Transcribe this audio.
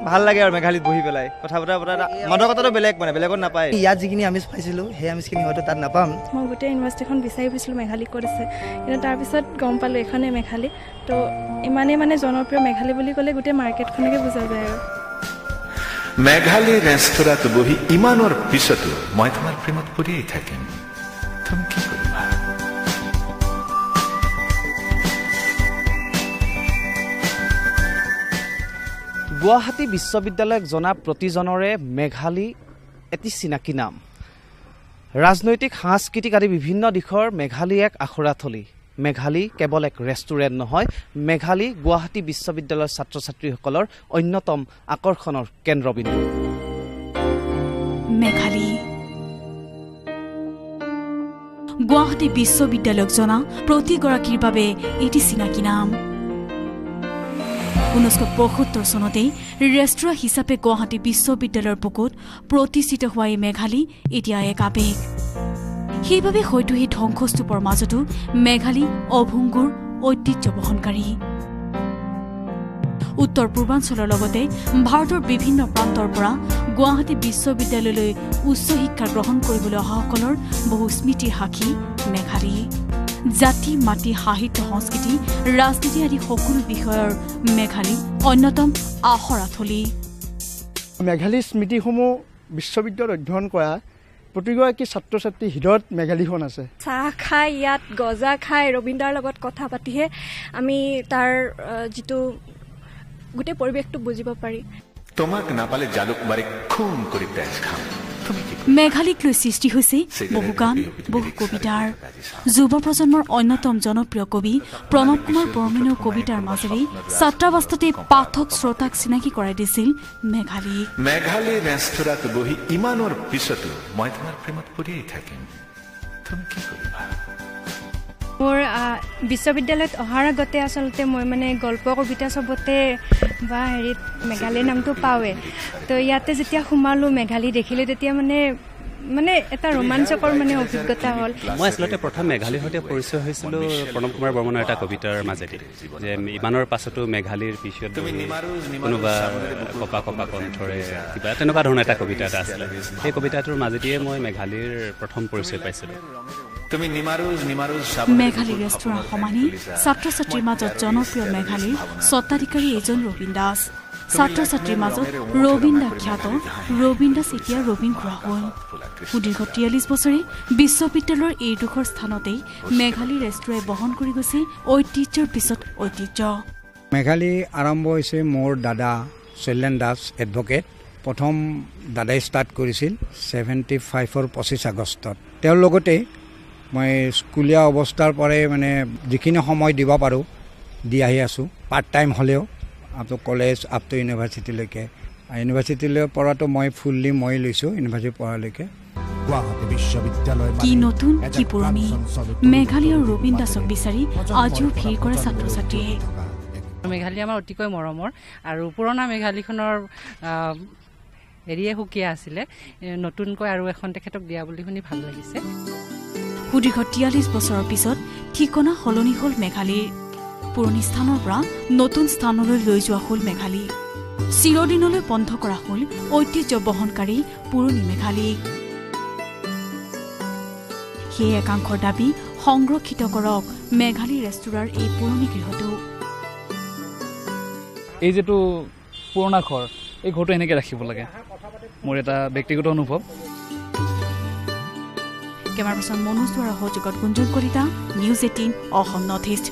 ভাল লাগে আৰু মেঘালীত বহি পেলাই কথা বতৰা মাদকতাটো বেলেগ মানে বেলেগত নাপায় ইয়াত যিখিনি আমিজ পাইছিলোঁ সেই আমিজখিনি হয়তো তাত নাপাম মই গোটেই ইউনিভাৰ্চিটিখন বিচাৰি ফুৰিছিলোঁ মেঘালী ক'ত আছে কিন্তু তাৰপিছত গম পালোঁ এইখনেই মেঘালী তো ইমানেই মানে জনপ্ৰিয় মেঘালী বুলি ক'লে গোটেই মাৰ্কেটখনকে বুজা যায় আৰু মেঘালী ৰেষ্টুৰাঁত বহি ইমানৰ পিছতো মই তোমাৰ প্ৰেমত পৰিয়েই থাকিম তুমি কি কৰিবা গুৱাহাটী বিশ্ববিদ্যালয়ক জনা প্ৰতিজনৰে মেঘালী এটি চিনাকি নাম ৰাজনৈতিক সাংস্কৃতিক আদি বিভিন্ন দিশৰ মেঘালী এক আখৰাথলী মেঘালী কেৱল এক ৰেষ্টুৰেণ্ট নহয় মেঘালী গুৱাহাটী বিশ্ববিদ্যালয়ৰ ছাত্ৰ ছাত্ৰীসকলৰ অন্যতম আকৰ্ষণৰ কেন্দ্ৰবিন্দু মেঘালী গুৱাহাটী বিশ্ববিদ্যালয়ক জনা প্ৰতিগৰাকীৰ বাবে এটি চিনাকি নাম 1975 চনতেই ৰেষ্টুৰাঁ হিচাপে গুৱাহাটী বিশ্ববিদ্যালয়ৰ বুকুত প্ৰতিষ্ঠিত হোৱা এই মেঘালী এতিয়া এক আৱেগ সেইবাবে হয়তো এই ধ্বংসস্তূপৰ মাজতো মেঘালী অভংগুৰ ঐতিহ্য বহনকাৰী উত্তৰ পূৰ্বাঞ্চলৰ লগতে ভাৰতৰ বিভিন্ন প্ৰান্তৰ পৰা গুৱাহাটী বিশ্ববিদ্যালয়লৈ উচ্চ শিক্ষা গ্ৰহণ কৰিবলৈ অহাসকলৰ বহু স্মৃতিৰ সাক্ষী মেঘালী জাতি মাটি সাহিত্য সংস্কৃতি ৰাজনীতি আদি সকলো বিষয়ৰ মেঘালী অন্যতম আখৰাথলী মেঘালীৰ স্মৃতিসমূহ বিশ্ববিদ্যালয়ত অধ্যয়ন কৰা প্ৰতিগৰাকী ছাত্ৰ ছাত্ৰী হৃদয়ত মেঘালীখন আছে চাহ খাই ইয়াত গজা খাই ৰবীন্দ্ৰৰ লগত কথা পাতিহে আমি তাৰ যিটো গোটেই পৰিৱেশটো বুজিব পাৰি তোমাক নাপালে জালুকবাৰী খুন কৰি তেজ খাম মেঘালীক লৈ সৃষ্টি হৈছে বহু গান বহু কবিতাৰ যুৱ প্ৰজন্মৰ অন্যতম জনপ্ৰিয় কবি প্ৰণৱ কুমাৰ বৰ্মনেও কবিতাৰ মাজেৰে ছাত্ৰাৱস্থাতে পাঠক শ্ৰোতাক চিনাকি কৰাই দিছিল মেঘালী ৰেষ্টুৰাঁত বহি ইমানৰ পিছতো মই তোমাৰ প্ৰেমত পৰিয়েই থাকিম তুমি কি কৰিবা মোৰ বিশ্ববিদ্যালয়ত অহাৰ আগতে আচলতে মই মানে গল্প কবিতা চবতে বা হেৰিত মেঘালীৰ নামটো পাওঁৱে তো ইয়াতে যেতিয়া সোমালোঁ মেঘালী দেখিলোঁ তেতিয়া মানে এটা ৰোমাঞ্চকৰ মানে অভিজ্ঞতা হ'ল মই আচলতে প্ৰথম মেঘালীৰ সৈতে পৰিচয় হৈছিলোঁ প্ৰণৱ কুমাৰ বৰ্মনৰ এটা কবিতাৰ মাজেদি যে ইমানৰ পাছতো মেঘালীৰ পিছত কোনোবা কপা কপা কণ্ঠৰে কিবা তেনেকুৱা ধৰণৰ এটা কবিতা এটা আছিলে সেই কবিতাটোৰ মাজেদিয়ে মই মেঘালীৰ প্ৰথম পৰিচয় পাইছিলোঁ মেঘালী ৰেষ্টুৰাঁ সমানেই ছাত্ৰ ছাত্ৰীৰ মাজত জনপ্ৰিয় মেঘালীৰ স্বত্বাধিকাৰী এজন ৰবীন দাস ছাত্ৰ ছাত্ৰীৰ মাজত ৰবীন দা খ্যাত ৰবীন দাস এতিয়া ৰবীন খুৰা হ'ল সুদীৰ্ঘ 43 বছৰে বিশ্ববিদ্যালয়ৰ এইডোখৰ স্থানতেই মেঘালী ৰেষ্টুৰাঁই বহন কৰি গৈছে ঐতিহ্যৰ পিছত ঐতিহ্য মেঘালী আৰম্ভ হৈছে মোৰ দাদা শৈলেন দাস এডভকেট প্ৰথম দাদাই ষ্টাৰ্ট কৰিছিল 75ৰ 25 আগষ্টত তেওঁৰ লগতে মই স্কুলীয়া অৱস্থাৰ পৰাই মানে যিখিনি সময় দিব পাৰোঁ দি আহি আছোঁ পাৰ্ট টাইম হ'লেও up to college up to ইউনিভাৰ্চিটিলৈকে ইউনিভাৰ্চিটিলৈ পঢ়াটো মই ফুল্লি মই লৈছোঁ ইউনিভাৰ্চিটি পঢ়ালৈকে কি নতুন কি পুৰণি মেঘালী আৰু ৰবীন দাসক বিচাৰি আজিও ভিৰ কৰে ছাত্ৰ ছাত্ৰীয়ে মেঘালী আমাৰ অতিকৈ মৰমৰ আৰু পুৰণা মেঘালীখনৰ এৰিয়ে সুকীয়া আছিলে নতুনকৈ আৰু এখন তেখেতক দিয়া বুলি শুনি ভাল লাগিছে সুদীৰ্ঘ 43 বছৰৰ পিছত ঠিকনা সলনি হ'ল মেঘালীৰ পুৰণি স্থানৰ পৰা নতুন স্থানলৈ লৈ যোৱা হ'ল মেঘালী চিৰদিনলৈ বন্ধ কৰা হ'ল ঐতিহ্য বহনকাৰী পুৰণি মেঘালী সেই একাংশৰ দাবী সংৰক্ষিত কৰক মেঘালী ৰেষ্টুৰাঁৰ এই পুৰণি গৃহটো এই যেটো পুৰণা ঘৰ এই ঘৰটো এনেকৈ ৰাখিব লাগে মোৰ এটা ব্যক্তিগত অনুভৱ কেমেৰা পাৰ্চন মনোজ দুৱাৰা সহযোগত Gunjan Kalita news 18 Assam north east